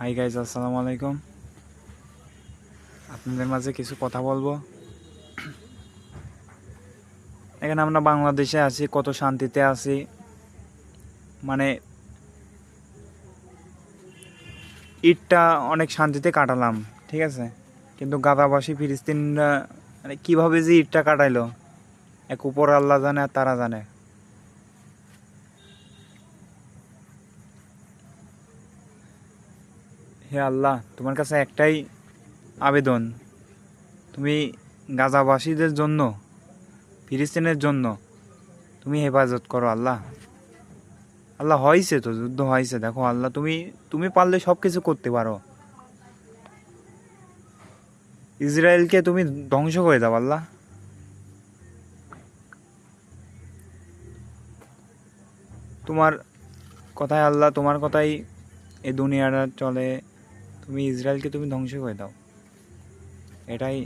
Hi guys, আসসালামু আলাইকুম। আপনাদের মাঝে কিছু কথা বলবো। এখানে আমরা বাংলাদেশে আছি, কত শান্তিতে আছি, মানে ঈদটা অনেক শান্তিতে কাটালাম, ঠিক আছে। কিন্তু গাজাবাসী ফিলিস্তিনরা মানে কীভাবে যে ঈদটা কাটাইলো, এক উপর আল্লাহ জানে আর তারা জানে। হে আল্লাহ, তোমার কাছে একটাই আবেদন, তুমি গাজাবাসীদের জন্য, ফিলিস্তিনের জন্য তুমি হেফাজত করো আল্লাহ। আল্লাহ, হয়েছে তো, যুদ্ধ হয়েছে, দেখো আল্লাহ, তুমি তুমি পারলে সব কিছু করতে পারো। ইসরায়েলকে তুমি ধ্বংস করে দাও আল্লাহ। তোমার কথায় আল্লাহ, তোমার কথাই এই দুনিয়াটা চলে। তুমি ইসরায়েলকে তুমি ধ্বংস করে দাও, এটাই